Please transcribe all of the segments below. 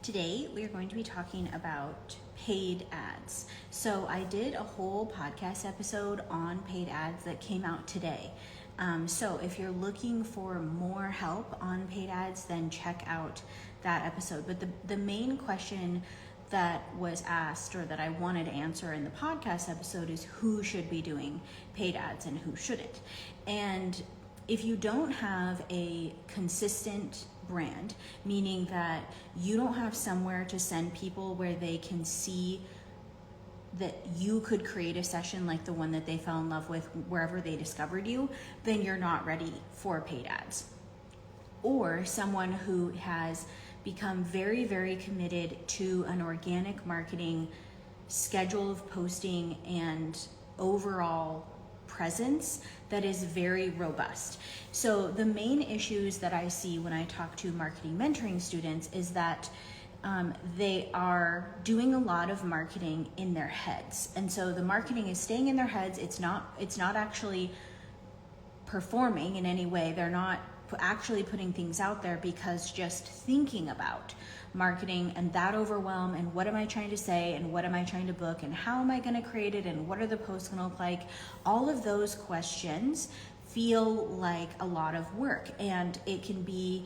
Today, we are going to be talking about paid ads. So I did a whole podcast episode on paid ads that came out today. So if you're looking for more help on paid ads, then check out that episode. But the main question that was asked, or that I wanted to answer in the podcast episode, is who should be doing paid ads and who shouldn't. And if you don't have a consistent brand, meaning that you don't have somewhere to send people where they can see that you could create a session like the one that they fell in love with wherever they discovered you, then you're not ready for paid ads. Or someone who has become very, very committed to an organic marketing schedule of posting and overall presence that is very robust. So the main issues that I see when I talk to marketing mentoring students is that they are doing a lot of marketing in their heads. And so the marketing is staying in their heads. It's not actually performing in any way. They're not actually putting things out there, because just thinking about marketing and that overwhelm and what am I trying to say and what am I trying to book and how am I going to create it and what are the posts going to look like, all of those questions feel like a lot of work. And it can be,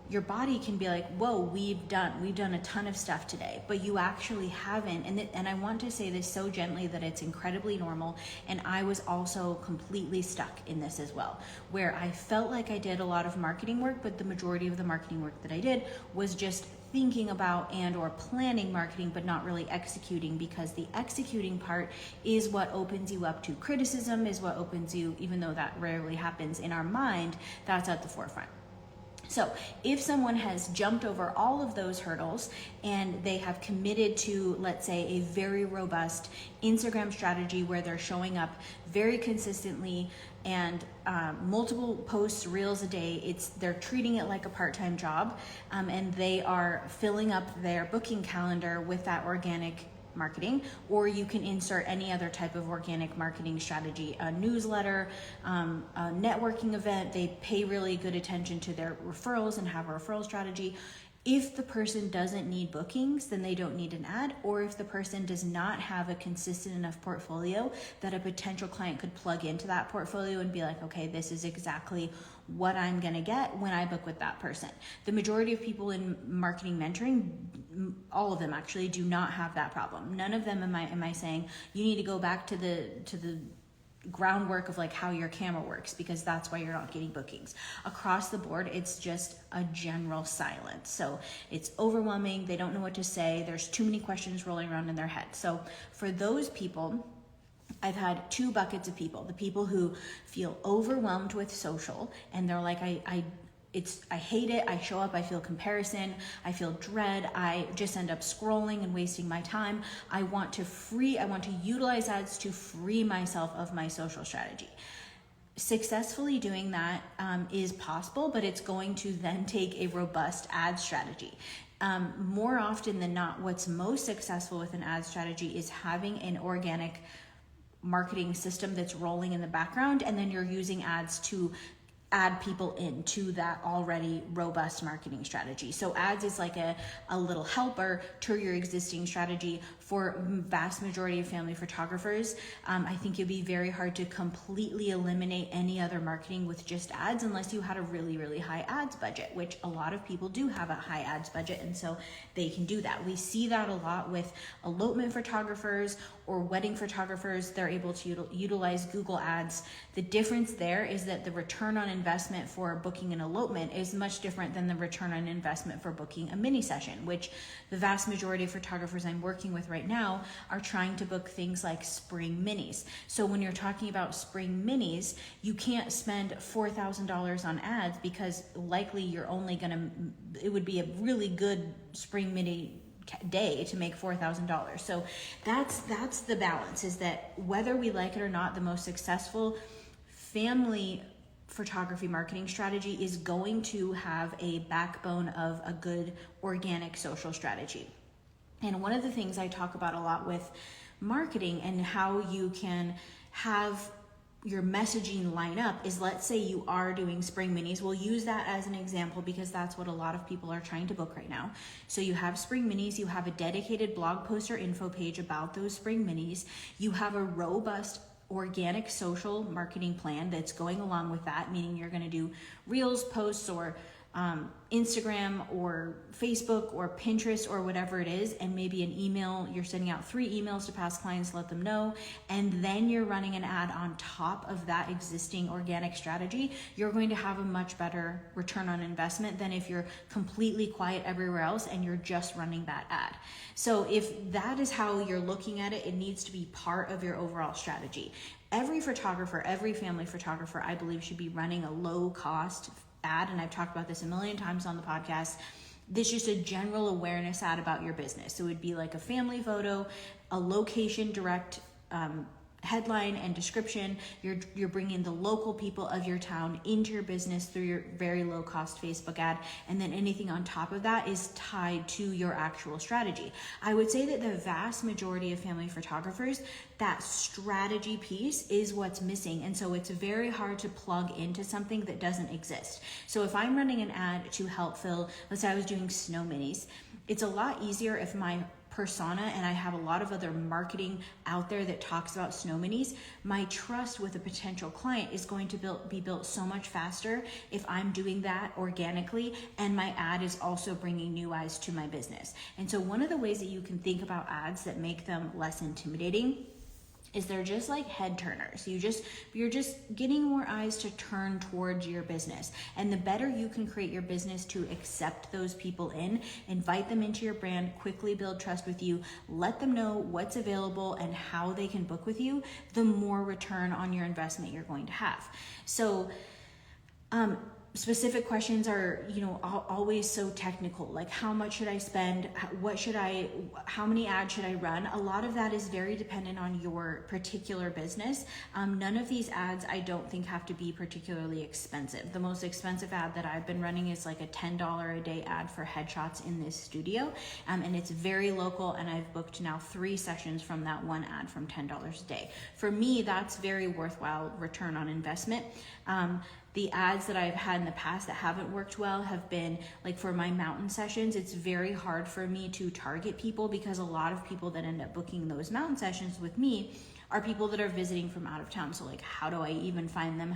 your body can be like, whoa, we've done a ton of stuff today, but you actually haven't. And I want to say this so gently that it's incredibly normal. And I was also completely stuck in this as well, where I felt like I did a lot of marketing work, but the majority of the marketing work that I did was just thinking about and or planning marketing, but not really executing, because the executing part is what opens you up to criticism, is what opens you, even though that rarely happens in our mind, that's at the forefront. So if someone has jumped over all of those hurdles and they have committed to, let's say, a very robust Instagram strategy where they're showing up very consistently and multiple posts, reels a day, they're treating it like a part-time job, and they are filling up their booking calendar with that organic marketing, or you can insert any other type of organic marketing strategy, a newsletter, a networking event. They pay really good attention to their referrals and have a referral strategy. If the person doesn't need bookings, then they don't need an ad. Or if the person does not have a consistent enough portfolio that a potential client could plug into that portfolio and be like, okay, this is exactly what I'm gonna get when I book with that person. The majority of people in marketing mentoring, all of them actually, do not have that problem. None of them am I saying you need to go back to the groundwork of like how your camera works, because that's why you're not getting bookings. Across the board, it's just a general silence. So it's overwhelming. They don't know what to say. There's too many questions rolling around in their head. So for those people, I've had two buckets of people. The people who feel overwhelmed with social and they're like, I hate it. I show up, I feel comparison, I feel dread. I just end up scrolling and wasting my time. I want to utilize ads to free myself of my social strategy. Successfully doing that is possible, but it's going to then take a robust ad strategy. More often than not, what's most successful with an ad strategy is having an organic marketing system that's rolling in the background, and then you're using ads to add people into that already robust marketing strategy. So ads is like a little helper to your existing strategy. For vast majority of family photographers, I think it'd be very hard to completely eliminate any other marketing with just ads, unless you had a really, really high ads budget, which a lot of people do have a high ads budget, and so they can do that. We see that a lot with elopement photographers or wedding photographers. They're able to utilize Google ads. The difference there is that the return on investment for booking an elopement is much different than the return on investment for booking a mini session, which the vast majority of photographers I'm working with right now are trying to book things like spring minis. So when you're talking about spring minis, you can't spend $4,000 on ads, because likely you're only it would be a really good spring mini day to make $4,000. So that's the balance, is that whether we like it or not, the most successful family photography marketing strategy is going to have a backbone of a good organic social strategy. And one of the things I talk about a lot with marketing and how you can have your messaging line up is, let's say you are doing spring minis. We'll use that as an example because that's what a lot of people are trying to book right now. So you have spring minis, you have a dedicated blog post or info page about those spring minis, you have a robust organic social marketing plan that's going along with that, meaning you're going to do reels, posts, or Instagram or Facebook or Pinterest or whatever it is, and maybe an email. You're sending out 3 emails to past clients, let them know, and then you're running an ad on top of that existing organic strategy. You're going to have a much better return on investment than if you're completely quiet everywhere else and you're just running that ad. So if that is how you're looking at it, it needs to be part of your overall strategy. Every photographer, every family photographer, I believe, should be running a low cost ad, and I've talked about this a million times on the podcast. This is just a general awareness ad about your business. So it would be like a family photo, a location direct headline and description. You're bringing the local people of your town into your business through your very low cost Facebook ad, and then anything on top of that is tied to your actual strategy. I would say that the vast majority of family photographers, that strategy piece is what's missing, and so it's very hard to plug into something that doesn't exist. So if I'm running an ad to help fill, let's say I was doing snow minis, it's a lot easier if my persona, and I have a lot of other marketing out there that talks about snow minis, my trust with a potential client is going to be built so much faster if I'm doing that organically and my ad is also bringing new eyes to my business. And so one of the ways that you can think about ads that make them less intimidating is they're just like head turners. You're just getting more eyes to turn towards your business. And the better you can create your business to accept those people in, invite them into your brand, quickly build trust with you, let them know what's available and how they can book with you, the more return on your investment you're going to have. So, specific questions are, always so technical, like how much should I spend? How many ads should I run? A lot of that is very dependent on your particular business. None of these ads I don't think have to be particularly expensive. The most expensive ad that I've been running is like a $10 a day ad for headshots in this studio. And it's very local, and I've booked now 3 sessions from that one ad from $10 a day. For me, that's very worthwhile return on investment. The ads that I've had in the past that haven't worked well have been like for my mountain sessions. It's very hard for me to target people because a lot of people that end up booking those mountain sessions with me are people that are visiting from out of town. So like, how do I even find them?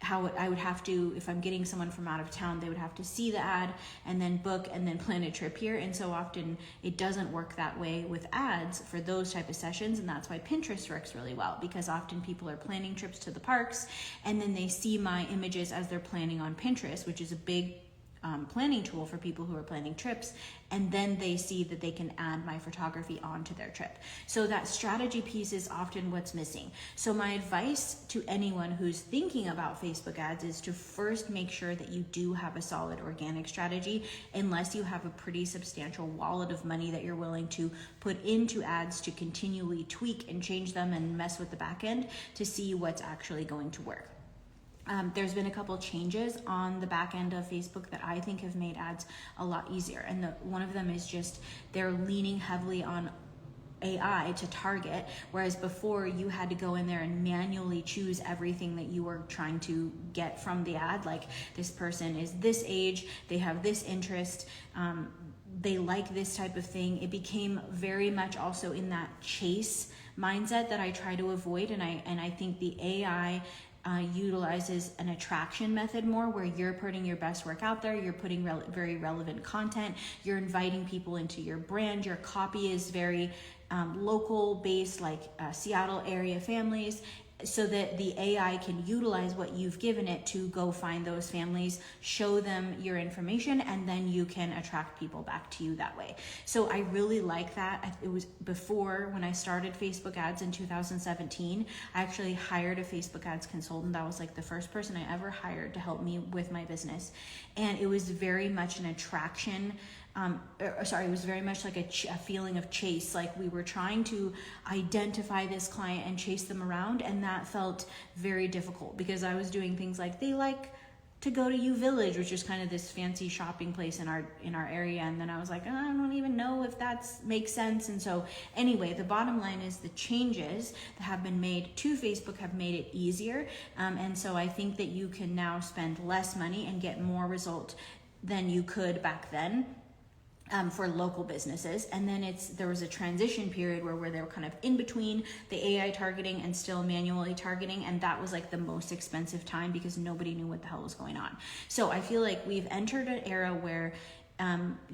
I would have to, if I'm getting someone from out of town, they would have to see the ad and then book and then plan a trip here. And so often it doesn't work that way with ads for those type of sessions. And that's why Pinterest works really well, because often people are planning trips to the parks and then they see my images as they're planning on Pinterest, which is a big planning tool for people who are planning trips, and then they see that they can add my photography onto their trip. So that strategy piece is often what's missing. So my advice to anyone who's thinking about Facebook ads is to first make sure that you do have a solid organic strategy, unless you have a pretty substantial wallet of money that you're willing to put into ads to continually tweak and change them and mess with the back end to see what's actually going to work. There's been a couple changes on the back end of Facebook that I think have made ads a lot easier. And one of them is just they're leaning heavily on AI to target, whereas before you had to go in there and manually choose everything that you were trying to get from the ad. Like, this person is this age, they have this interest, they like this type of thing. It became very much also in that chase mindset that I try to avoid. And I think the AI utilizes an attraction method more, where you're putting your best work out there, you're putting very relevant content, you're inviting people into your brand, your copy is very local based, like Seattle area families, so that the AI can utilize what you've given it to go find those families, show them your information, and then you can attract people back to you that way. So I really like that. It was before, when I started Facebook ads in 2017, I actually hired a Facebook ads consultant. That was like the first person I ever hired to help me with my business. And it was very much an attraction. It was very much like a feeling of chase. Like, we were trying to identify this client and chase them around, and that felt very difficult because I was doing things like, they like to go to U Village, which is kind of this fancy shopping place in our area. And then I was like, oh, I don't even know if that makes sense. And so anyway, the bottom line is the changes that have been made to Facebook have made it easier. And so I think that you can now spend less money and get more result than you could back then. For local businesses. And then there was a transition period where they were kind of in between the AI targeting and still manually targeting, and that was like the most expensive time because nobody knew what the hell was going on. So I feel like we've entered an era where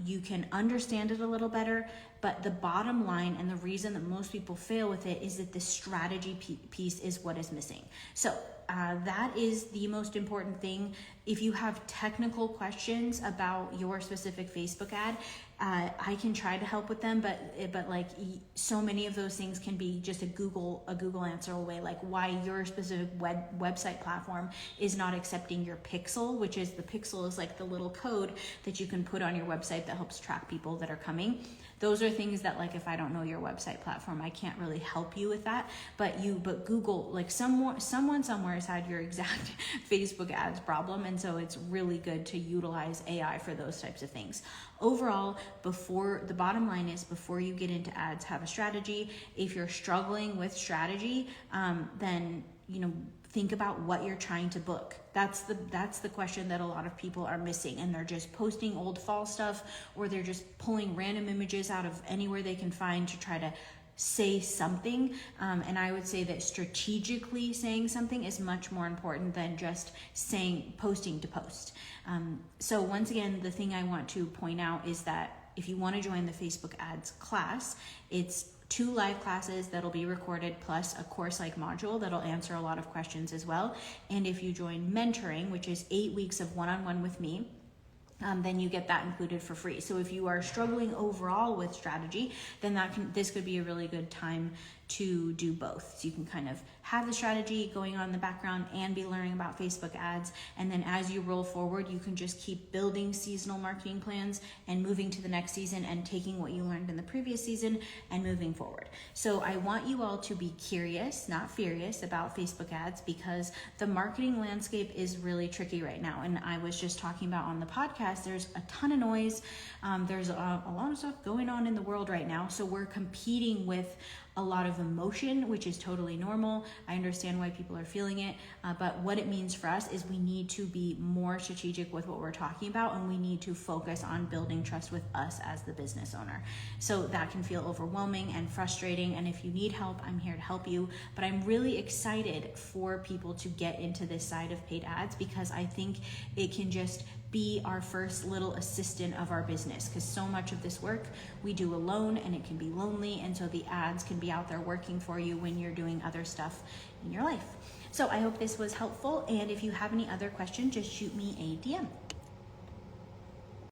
you can understand it a little better, but the bottom line and the reason that most people fail with it is that the strategy piece is what is missing. So that is the most important thing. If you have technical questions about your specific Facebook ad, I can try to help with them, but like so many of those things can be just a Google answer away, like why your specific website platform is not accepting your pixel, which is the pixel is like the little code that you can put on your website that helps track people that are coming. Those are things that, like, if I don't know your website platform, I can't really help you with that. But Google, like someone somewhere has had your exact Facebook ads problem, and so it's really good to utilize AI for those types of things. Overall, the bottom line is before you get into ads, have a strategy. If you're struggling with strategy, then think about what you're trying to book. That's the question that a lot of people are missing, and they're just posting old fall stuff, or they're just pulling random images out of anywhere they can find to try to say something. And I would say that strategically saying something is much more important than just posting to post. So once again, the thing I want to point out is that if you want to join the Facebook ads class, it's 2 live classes that'll be recorded plus a course-like module that'll answer a lot of questions as well. And if you join mentoring, which is 8 weeks of one-on-one with me, then you get that included for free. So if you are struggling overall with strategy, then this could be a really good time to do both. So you can kind of have the strategy going on in the background and be learning about Facebook ads. And then as you roll forward, you can just keep building seasonal marketing plans and moving to the next season and taking what you learned in the previous season and moving forward. So I want you all to be curious, not furious, about Facebook ads, because the marketing landscape is really tricky right now. And I was just talking about on the podcast, there's a ton of noise. There's a lot of stuff going on in the world right now. So we're competing with a lot of emotion, which is totally normal. I understand why people are feeling it, but what it means for us is we need to be more strategic with what we're talking about, and we need to focus on building trust with us as the business owner. So that can feel overwhelming and frustrating, and if you need help, I'm here to help you. But I'm really excited for people to get into this side of paid ads, because I think it can just be our first little assistant of our business, because so much of this work we do alone and it can be lonely, and so the ads can be out there working for you when you're doing other stuff in your life. So I hope this was helpful, and if you have any other questions, just shoot me a DM.